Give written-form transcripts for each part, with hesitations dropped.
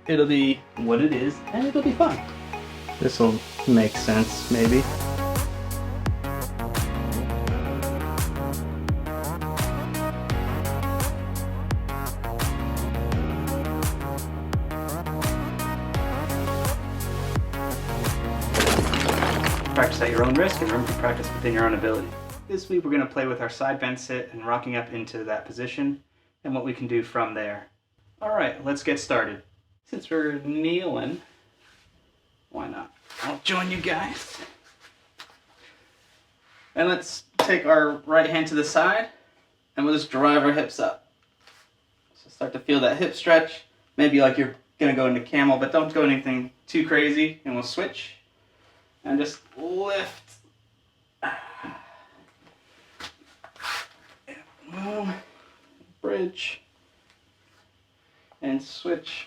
it'll be what it is, and it'll be fun. This will make sense, maybe. Practice at your own risk, and remember to practice within your own ability. This week we're going to play with our side bend sit and rocking up into that position and what we can do from there. Alright, let's get started. Since we're kneeling, why not? I'll join you guys. And let's take our right hand to the side and we'll just drive our hips up. So start to feel that hip stretch. Maybe like you're going to go into camel, but don't go anything too crazy, and we'll switch. And just lift. Bridge. And switch.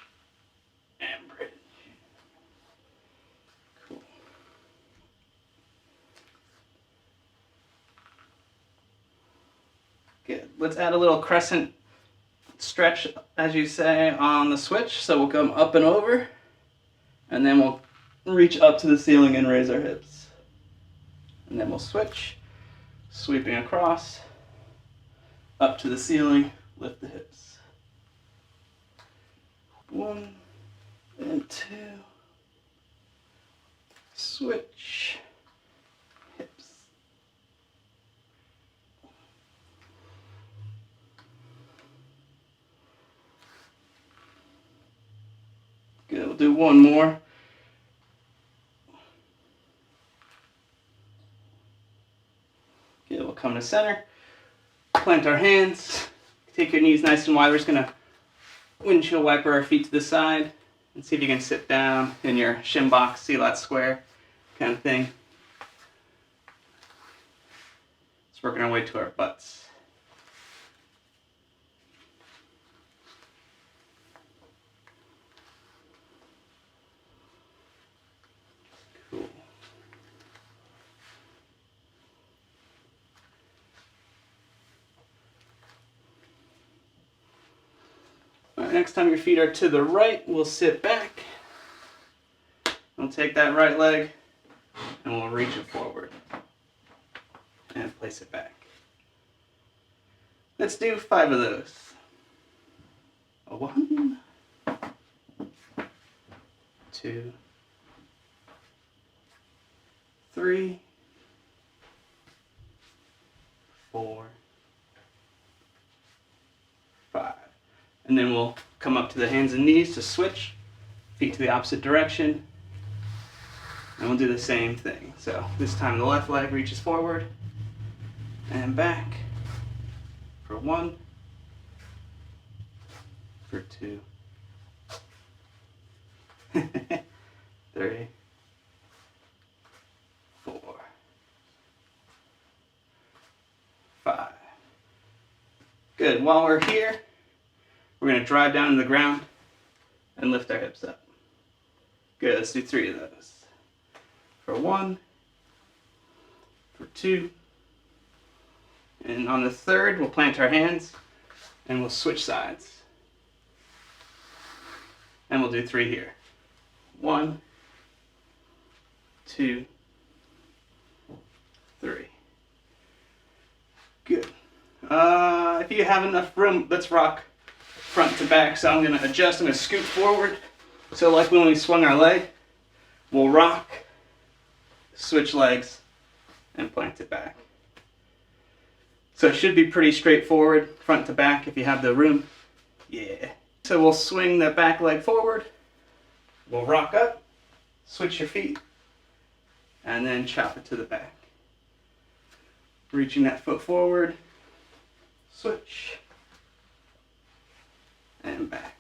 And bridge. Cool. Good. Let's add a little crescent stretch, as you say, on the switch. So we'll come up and over. And then we'll reach up to the ceiling and raise our hips. And then we'll switch, sweeping across, up to the ceiling, lift the hips. 1 and 2, switch, hips. Good, we'll do one more. Good, we'll come to center, plant our hands, take your knees nice and wide. We're just going to windshield wiper our feet to the side and see if you can sit down in your shin box, Silat square kind of thing. Just working our way to our butts. Cool. All right, next time your feet are to the right, we'll sit back. We'll take that right leg and we'll reach it forward and place it back. Let's do 5 of those. 1, 2, 3, 4, 5. And then we'll come up to the hands and knees to switch, feet to the opposite direction, and we'll do the same thing. So this time the left leg reaches forward and back for 1, for 2, 3, 4, 5. Good. While we're here, we're going to drive down to the ground and lift our hips up. Good. Let's do 3 of those. For 1, for 2, and on the third, we'll plant our hands and we'll switch sides. And we'll do 3 here. 1, 2, 3. Good. If you have enough room, let's rock front to back. So I'm going to adjust. I'm going to scoot forward. So like when we swung our leg, we'll rock, switch legs, and plant it back. So it should be pretty straightforward, front to back if you have the room. Yeah. So we'll swing the back leg forward. We'll rock up, switch your feet, and then chop it to the back. Reaching that foot forward, switch, and back.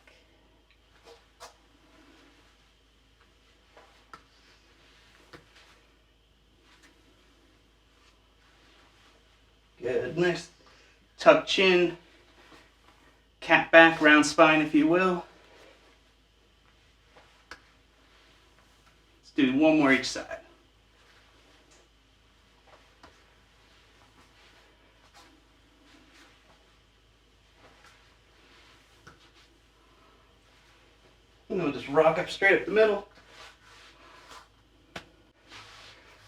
Good. Nice tuck chin, cat back, round spine if you will. Let's do one more each side. And we'll just rock up straight up the middle.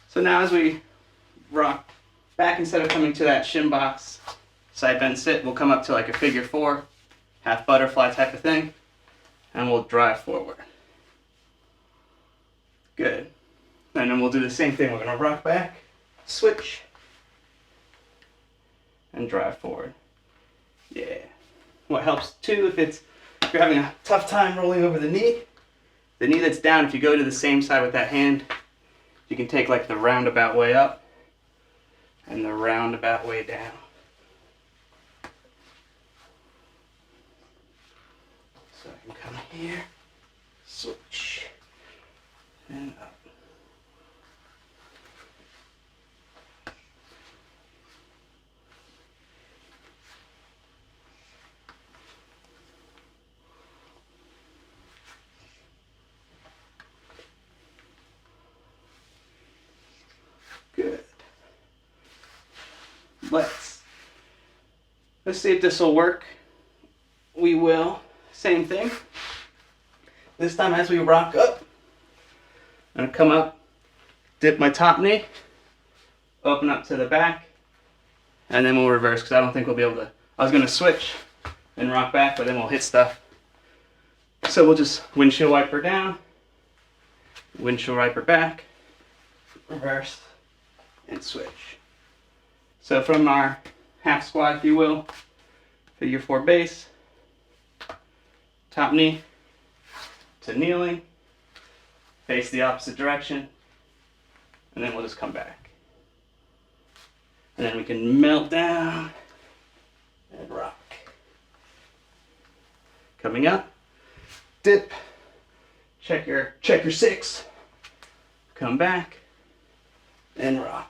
So now as we rock back, instead of coming to that shin box side bend sit, we'll come up to like a figure four, half butterfly type of thing, and we'll drive forward. Good. And then we'll do the same thing. We're going to rock back, switch, and drive forward. Yeah. What helps too, if you're having a tough time rolling over the knee that's down, if you go to the same side with that hand, you can take like the roundabout way up and the roundabout way down. So I can come here, switch, and up. Good. Let's see if this will work. We will. Same thing. This time as we rock up, I'm going to come up, dip my top knee, open up to the back, and then we'll reverse because I don't think we'll be able to. I was going to switch and rock back, but then we'll hit stuff. So we'll just windshield wiper down, windshield wiper back, reverse, and switch. So from our half squat, if you will, figure four base, top knee to kneeling, face the opposite direction, and then we'll just come back. And then we can melt down and rock. Coming up, dip, check your six, come back, and rock.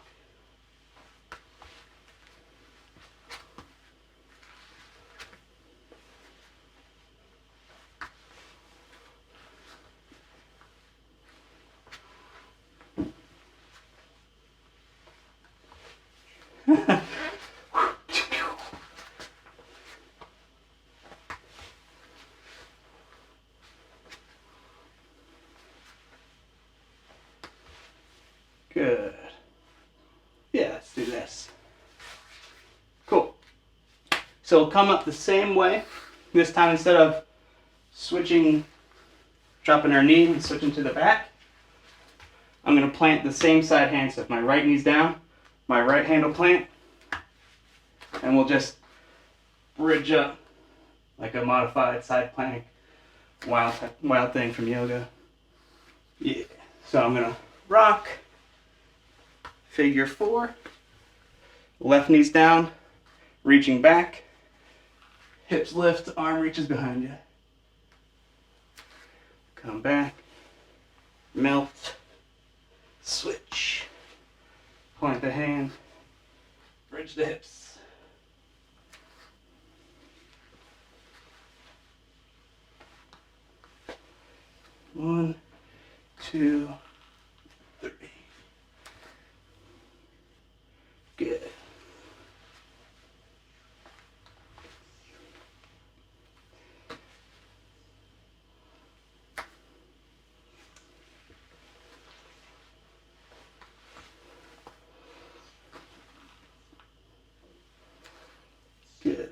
Good. Yeah, let's do this. Cool. So we'll come up the same way. This time, instead of switching, dropping our knee and switching to the back, I'm going to plant the same side hand. So if my right knee's down, my right hand will plant, and we'll just bridge up like a modified side plank, wild thing from yoga. Yeah. So I'm going to rock, figure four, left knee's down, reaching back, hips lift, arm reaches behind you. Come back, melt, switch, point the hand, bridge the hips. One, two, three. Good. Good.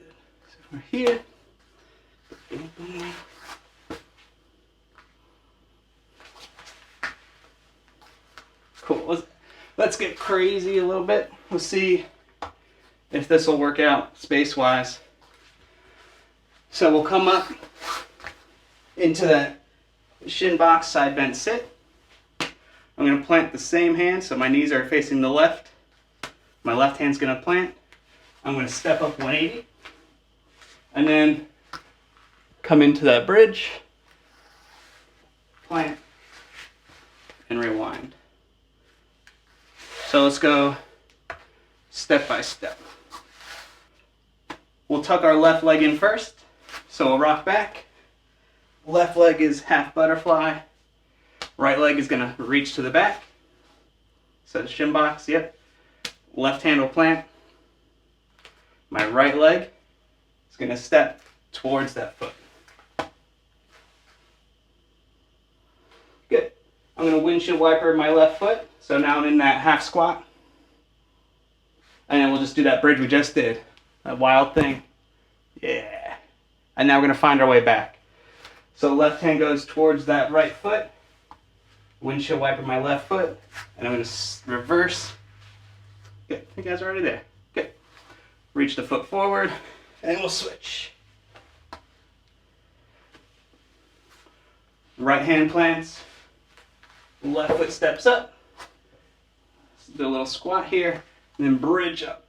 So we're here. Cool. Let's get crazy a little bit. Let's see if this will work out space-wise. So we'll come up into that shin box side bend sit. I'm going to plant the same hand, so my knees are facing the left. My left hand's going to plant. I'm going to step up 180 and then come into that bridge, plant, and rewind. So let's go step by step. We'll tuck our left leg in first. So we'll rock back. Left leg is half butterfly. Right leg is going to reach to the back. So the shin box, yep. Left hand will plant. My right leg is going to step towards that foot. I'm going to windshield wiper my left foot. So now I'm in that half squat. And then we'll just do that bridge we just did. That wild thing. Yeah. And now we're going to find our way back. So left hand goes towards that right foot. Windshield wiper my left foot. And I'm going to reverse. Good. You guys are already there. Good. Reach the foot forward. And we'll switch. Right hand plants. Left foot steps up. Do a little squat here. And then bridge up.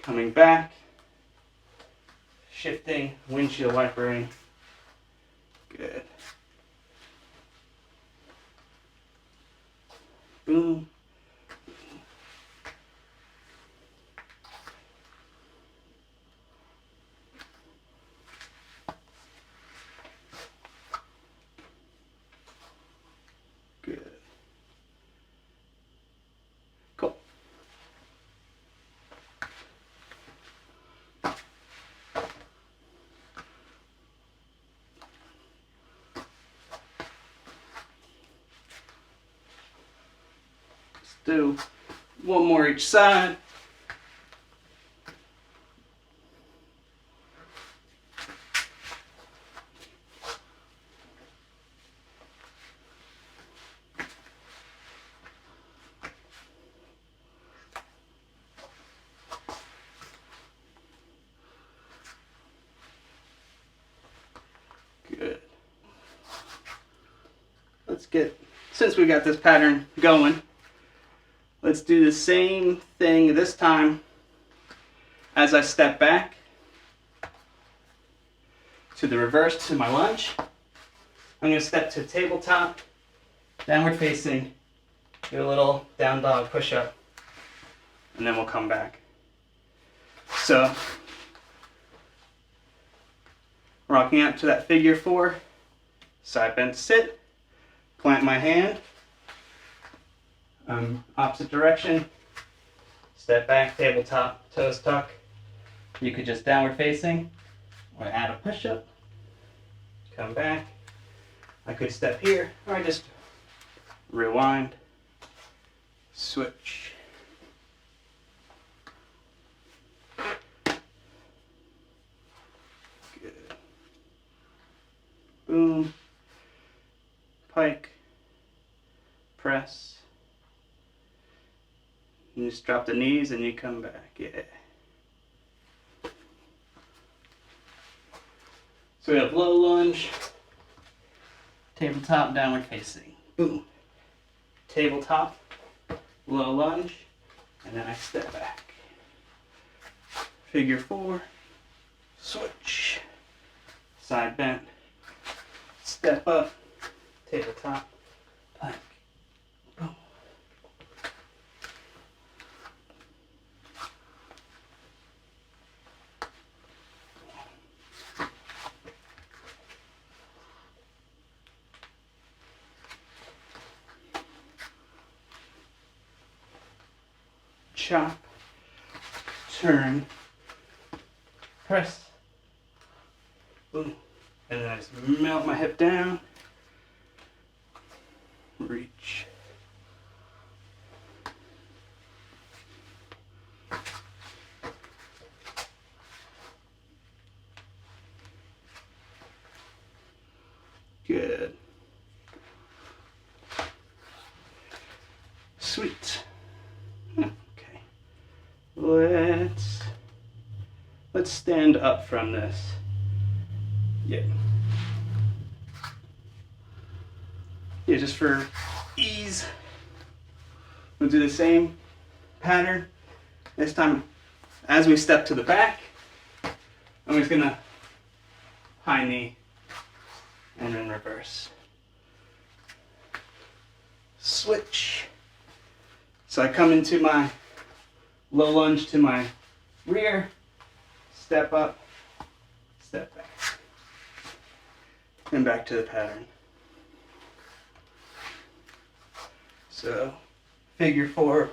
Coming back. Shifting. Windshield wipering. Good. Boom. Good. Cool. Let's do one more each side. Good. Let's get, since we got this pattern going, let's do the same thing this time as I step back to the reverse to my lunge. I'm going to step to tabletop, downward facing, do a little down dog push up, and then we'll come back. So, rocking out to that figure 4, side bend sit, plant my hand, opposite direction, step back, tabletop, toes tuck. You could just downward facing, or add a push up, come back. I could step here, or I just rewind, switch. Good. Boom, pike, press. You just drop the knees and you come back, yeah. So we have low lunge, tabletop, downward facing. Boom. Tabletop, low lunge, and then I step back. Figure 4, switch, side bend, step up, tabletop, plank. Boom. Chop, turn, press, boom, and then I just melt my hip down, reach. Good. Sweet. Let's stand up from this. Yeah. Yeah, just for ease, we'll do the same pattern. This time, as we step to the back, I'm just gonna high knee and then reverse. Switch. So I come into my low lunge to my rear, step up, step back, and back to the pattern. So, figure 4,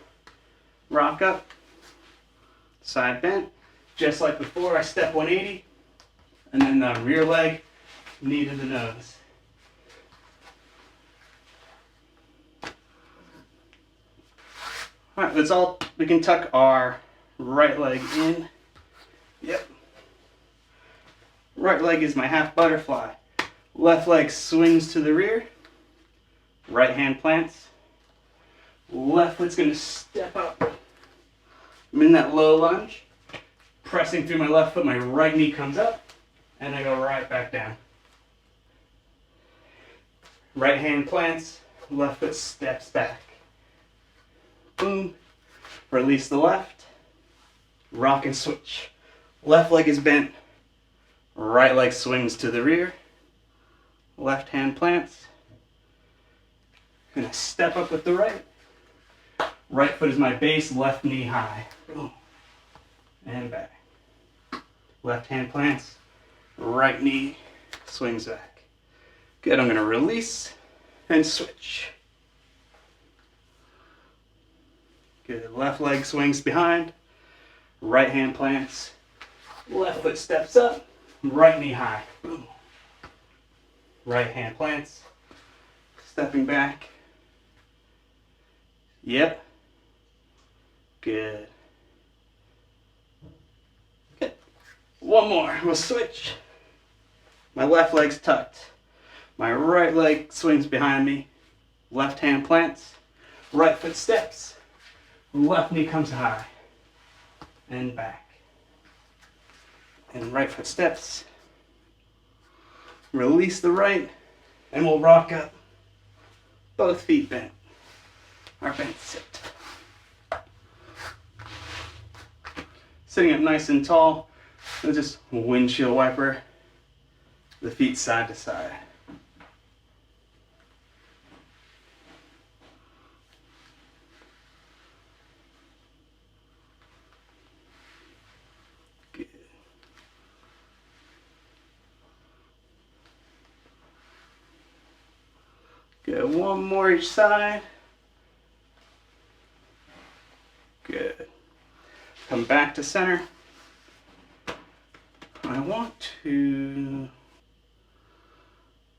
rock up, side bend, just like before. I step 180, and then the rear leg, knee to the nose. Alright, we can tuck our right leg in. Yep. Right leg is my half butterfly. Left leg swings to the rear. Right hand plants. Left foot's going to step up. I'm in that low lunge. Pressing through my left foot, my right knee comes up. And I go right back down. Right hand plants. Left foot steps back. Boom. Release the left. Rock and switch. Left leg is bent. Right leg swings to the rear. Left hand plants. Gonna step up with the right. Right foot is my base, left knee high. Boom. And back. Left hand plants. Right knee swings back. Good, I'm gonna release and switch. Good, left leg swings behind. Right hand plants. Left foot steps up. Right knee high. Boom. Right hand plants. Stepping back. Yep. Good. Good. One more. We'll switch. My left leg's tucked. My right leg swings behind me. Left hand plants. Right foot steps. Left knee comes high. And back. And right foot steps. Release the right. And we'll rock up. Both feet bent. Our bent sit. Sitting up nice and tall. We'll just windshield wiper the feet side to side. Good. Good. One more each side. Good. Come back to center. I want to...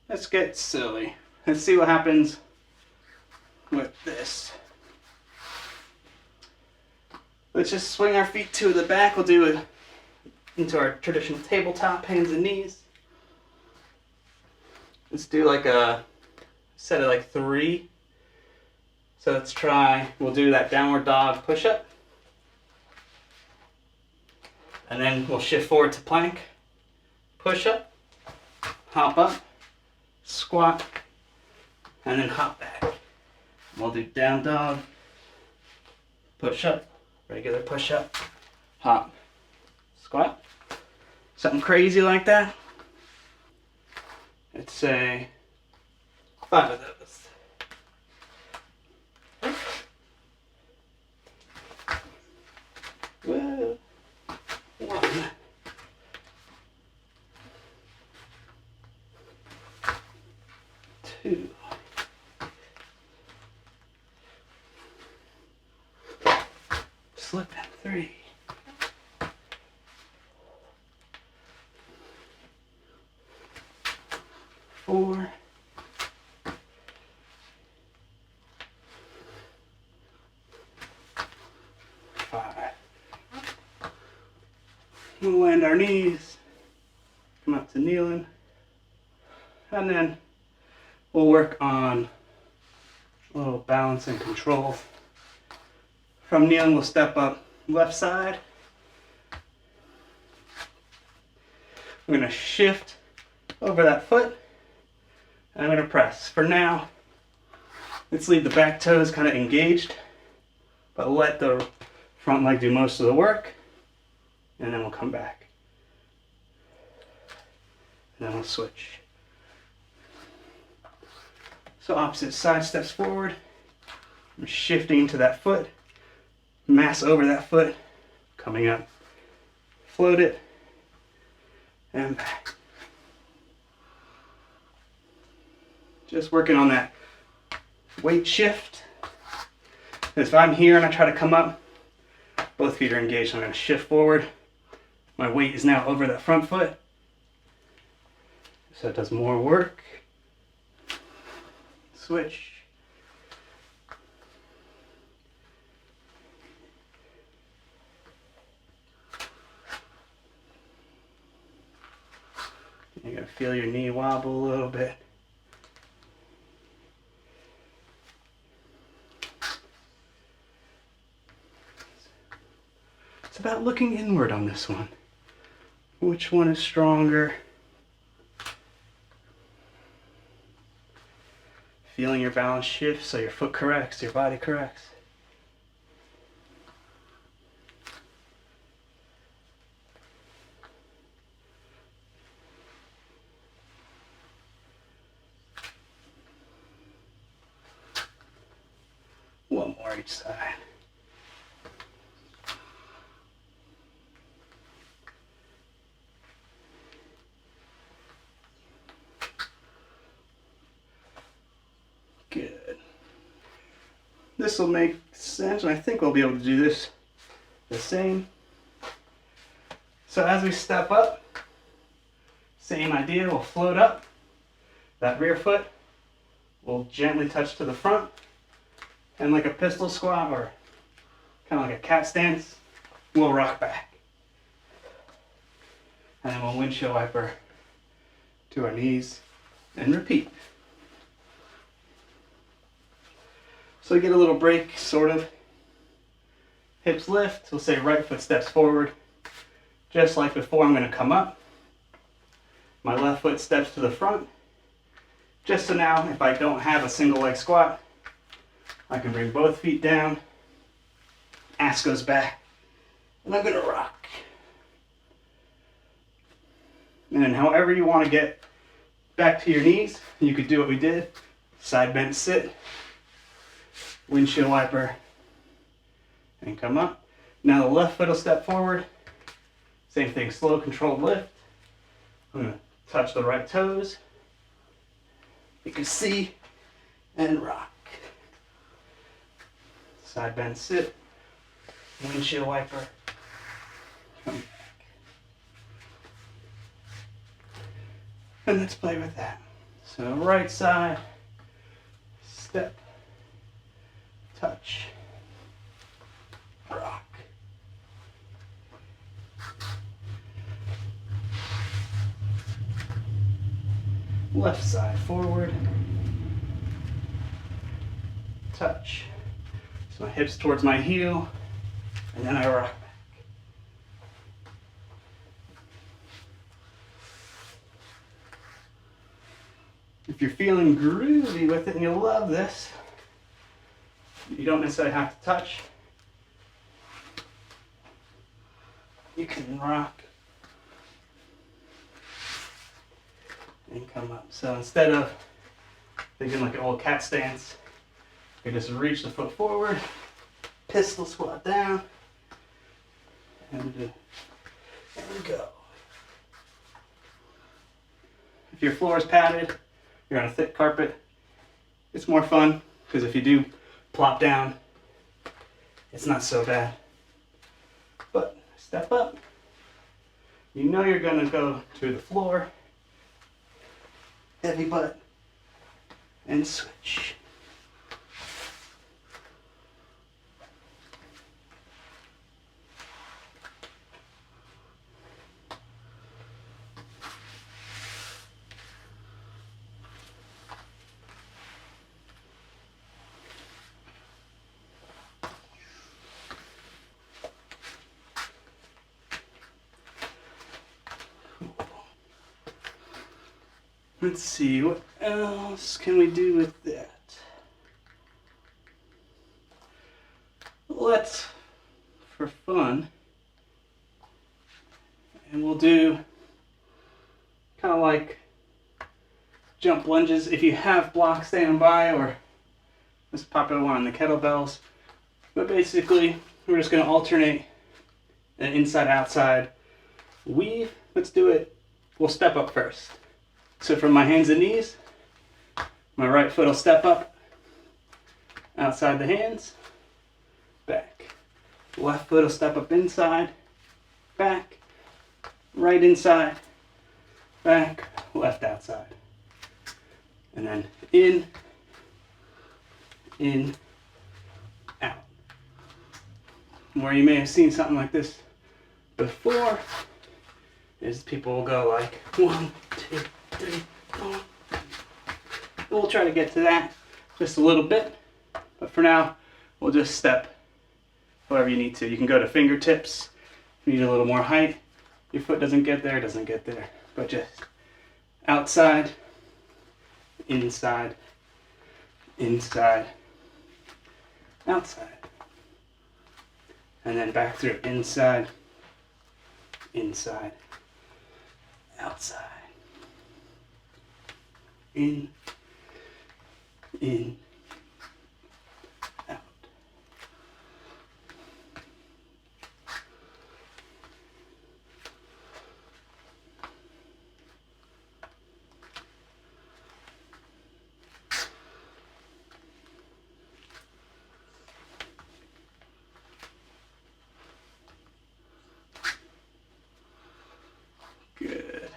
Let's get silly. Let's see what happens with this. Let's just swing our feet to the back. We'll do it into our traditional tabletop, hands and knees. Let's do like a set of like 3. So let's try, we'll do that downward dog push-up. And then we'll shift forward to plank, push-up, hop up, squat, and then hop back. We'll do down dog, push-up, regular push-up, hop, squat. Something crazy like that. Let's say 5 of those. Whoa. 1, 2, 3, 4, 5. We'll land our knees, come up to kneeling, and then we'll work on a little balance and control. From kneeling, we'll step up left side. I'm going to shift over that foot, and I'm going to press. For now, let's leave the back toes kind of engaged, but let the front leg do most of the work. And then we'll come back. And then we'll switch. So opposite side steps forward. I'm shifting into that foot. Mass over that foot. Coming up. Float it. And back. Just working on that weight shift. If I'm here and I try to come up, both feet are engaged, so I'm going to shift forward. My weight is now over that front foot, so it does more work. Switch. You're gonna feel your knee wobble a little bit. It's about looking inward on this one. Which one is stronger? Feeling your balance shift so your foot corrects, your body corrects. One more each side. Good. This will make sense, and I think we'll be able to do this the same. So as we step up, same idea, we'll float up. That rear foot will gently touch to the front, and like a pistol squat or kind of like a cat stance, we'll rock back. And then we'll windshield wiper to our knees and repeat. So we get a little break, sort of. Hips lift, we'll say right foot steps forward. Just like before, I'm going to come up. My left foot steps to the front. Just so now, if I don't have a single leg squat, I can bring both feet down. Ass goes back. And I'm going to rock. And then however you want to get back to your knees, you could do what we did. Side bent sit. Windshield wiper. And come up. Now the left foot will step forward. Same thing, slow controlled lift. I'm going to touch the right toes. You can see and rock. Side bend sit. Windshield wiper. Come back. And let's play with that. So right side, step, touch, rock. Left side forward, touch. So my hips towards my heel, and then I rock back. If you're feeling groovy with it and you love this, you don't necessarily have to touch. You can rock and come up. So instead of thinking like an old cat stance, you just reach the foot forward, pistol squat down, and go. If your floor is padded, you're on a thick carpet, it's more fun because if you do plop down, it's not so bad. But step up, you know you're gonna go to the floor, heavy butt, and switch. Let's see, what else can we do with that? Let's, for fun, and we'll do kind of like jump lunges. If you have blocks standing by, or this popular one on the kettlebells, but basically we're just going to alternate an inside-outside weave. Let's do it. We'll step up first. So from my hands and knees, my right foot will step up, outside the hands, back. Left foot will step up inside, back, right inside, back, left outside. And then in, out. Where you may have seen something like this before is people will go like 1, 2, 2, 3, 4. We'll try to get to that just a little bit, but for now, we'll just step however you need to. You can go to fingertips if you need a little more height. Your foot doesn't get there, but just outside, inside, inside, outside. And then back through inside, inside, outside. In, out. Good.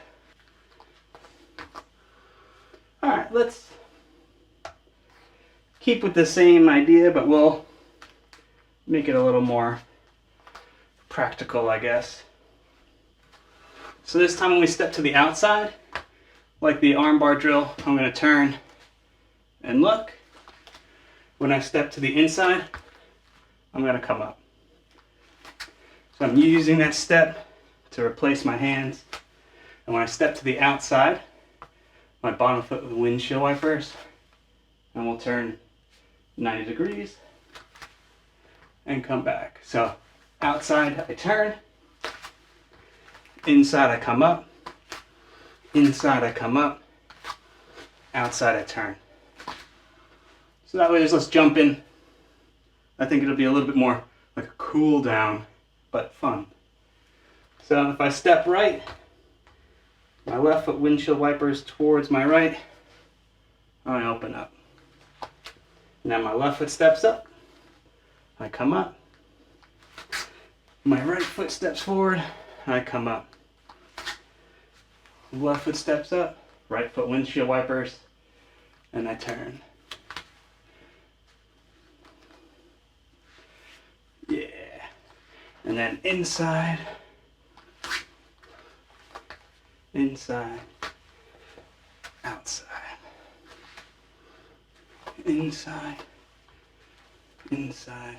All right, let's keep with the same idea, but we'll make it a little more practical, I guess. So this time when we step to the outside, like the armbar drill, I'm going to turn and look. When I step to the inside, I'm going to come up. So I'm using that step to replace my hands. And when I step to the outside, my bottom foot with windshield wipers, and we'll turn 90 degrees and come back. So outside I turn, inside I come up, inside I come up, outside I turn. So that way let's jump in. I think it'll be a little bit more like a cool down, but fun. So if I step right, my left foot windshield wipers towards my right, I open up. Now my left foot steps up, I come up. My right foot steps forward, I come up. Left foot steps up, right foot windshield wipers, and I turn. Yeah. And then inside, inside, outside, inside, inside,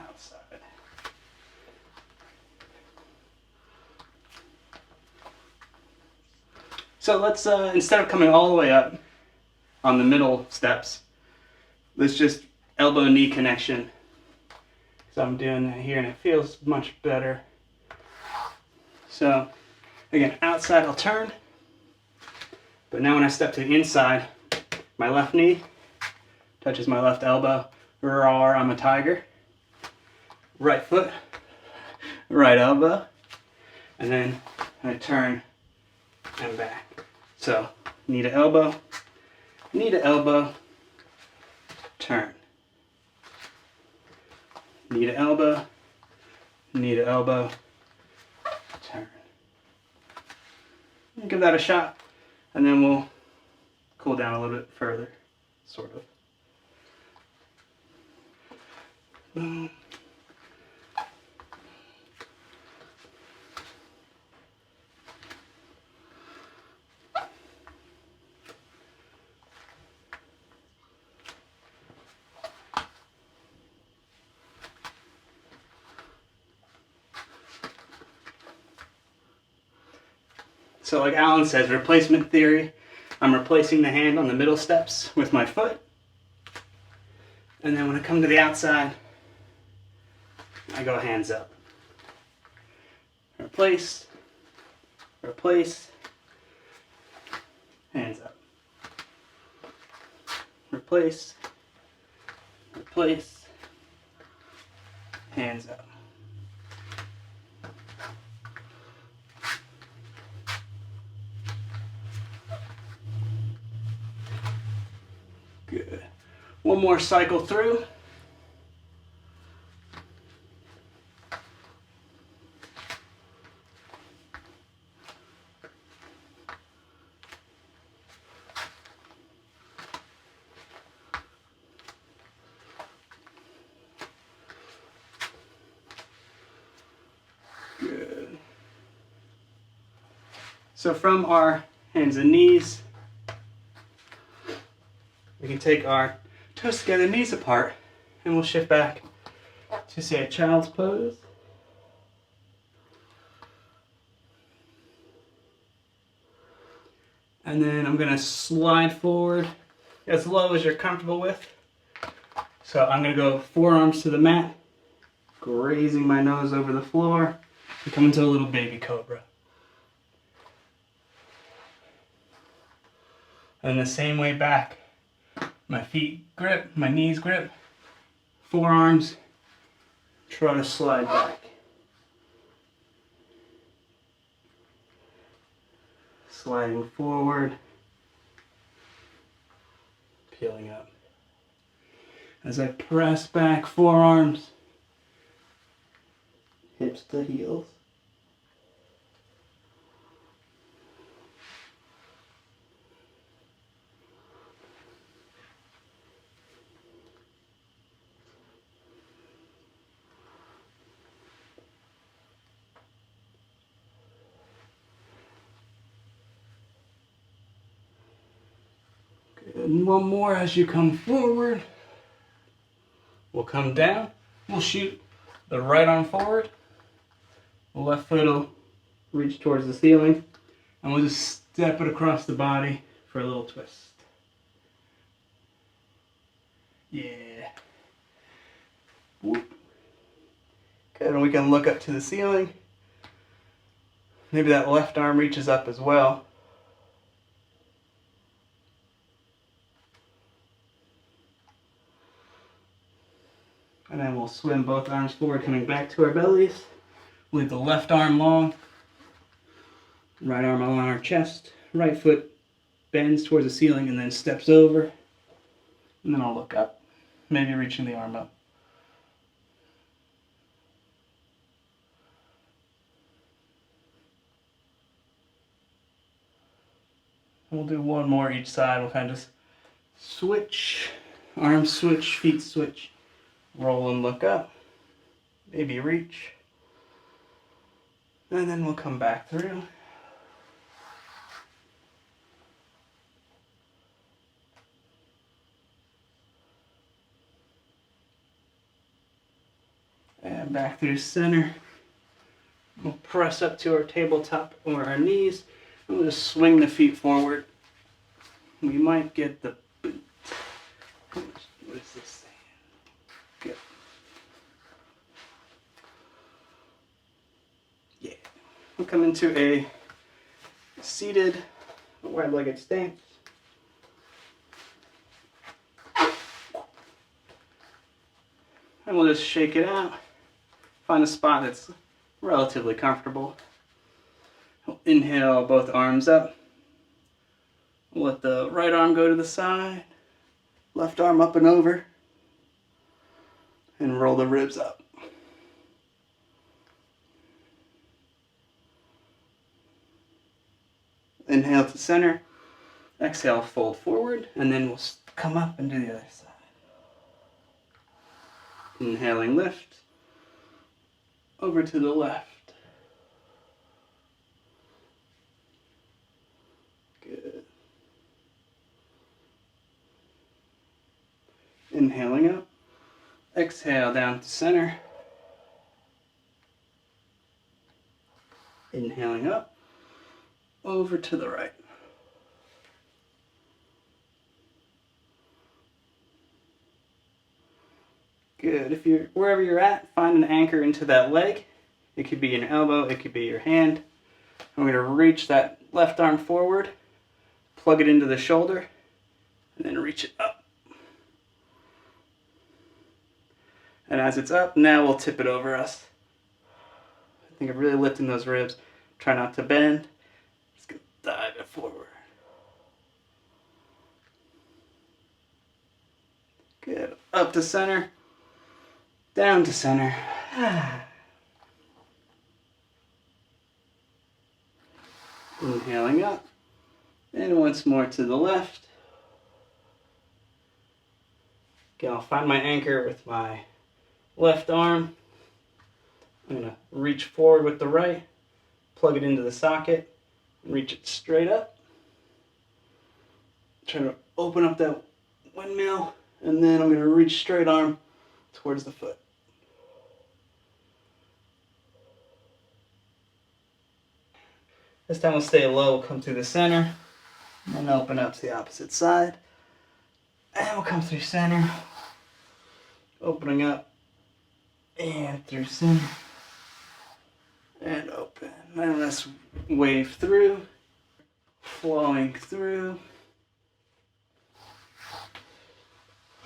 outside. So let's, instead of coming all the way up on the middle steps, let's just elbow knee connection. So I'm doing that here and it feels much better. So again, outside I'll turn, but now when I step to the inside, my left knee touches my left elbow. Roar, I'm a tiger. Right foot, right elbow, and then I turn and back. So knee to elbow, turn. Knee to elbow, turn. Give that a shot, and then we'll cool down a little bit further, sort of. Boom. So like Alan says, replacement theory, I'm replacing the hand on the middle steps with my foot. And then when I come to the outside, I go hands up. Replace, replace, hands up. Replace, replace, hands up. Good. One more cycle through. So from our hands and knees, we can take our toes together, knees apart, and we'll shift back to, say, a child's pose. And then I'm gonna slide forward as low as you're comfortable with. So I'm gonna go forearms to the mat, grazing my nose over the floor, and come into a little baby cobra. And the same way back, my feet grip, my knees grip, forearms, try to slide back. Sliding forward, peeling up. As I press back, forearms, hips to heels. And one more as you come forward. We'll come down. We'll shoot the right arm forward. The left foot will reach towards the ceiling. And we'll just step it across the body for a little twist. Yeah. Whoop. Good, and we can look up to the ceiling. Maybe that left arm reaches up as well. And then we'll swim both arms forward, coming back to our bellies. Leave the left arm long. Right arm along our chest. Right foot bends towards the ceiling and then steps over. And then I'll look up, maybe reaching the arm up. We'll do one more each side. We'll kind of just switch, arm switch, feet switch. Roll and look up, maybe reach, and then we'll come back through. And back through center. We'll press up to our tabletop or our knees, and we'll just swing the feet forward. We might get the boot. What is this? Good. Yeah. We'll come into a seated, wide-legged stance. And we'll just shake it out. Find a spot that's relatively comfortable. We'll inhale both arms up. We'll let the right arm go to the side. Left arm up and over. And roll the ribs up. Inhale to center. Exhale, fold forward. And then we'll come up and do the other side. Inhaling, lift. Over to the left. Good. Inhaling up. Exhale down to center. Inhaling up. Over to the right. Good. If you're wherever you're at, find an anchor into that leg. It could be an elbow, it could be your hand. I'm going to reach that left arm forward, plug it into the shoulder, and then reach it up. And as it's up, now we'll tip it over us. I think of really lifting those ribs. Try not to bend. Just gonna dive it forward. Good. Up to center. Down to center. Inhaling up. And once more to the left. Okay, I'll find my anchor with my left arm. I'm going to reach forward with the right, plug it into the socket, Reach it straight up. Try to open up that windmill, and then I'm going to reach straight arm towards the foot. This time we'll stay low, come through the center, and then open up to the opposite side. And we'll come through center, opening up, and through center, and open. And let's wave through, flowing through.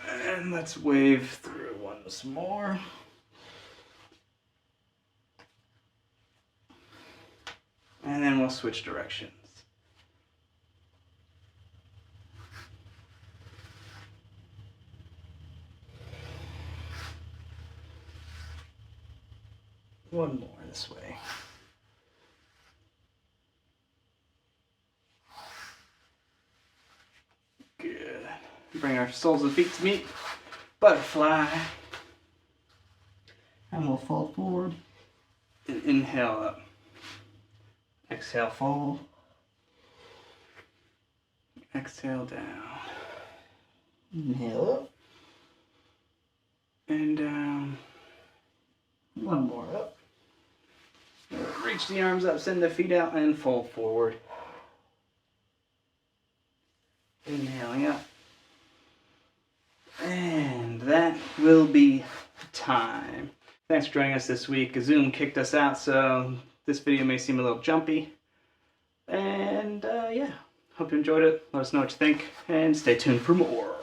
And let's wave through once more. And then we'll switch directions. One more this way. Good. Bring our soles of the feet to meet. Butterfly. And we'll fold forward. And inhale up. Exhale, fold. Exhale, down. Inhale up. And down. One more up. Reach the arms up, send the feet out, and fold forward. Inhaling up. And that will be time. Thanks for joining us this week. Zoom kicked us out, so this video may seem a little jumpy. And yeah, hope you enjoyed it. Let us know what you think, and stay tuned for more.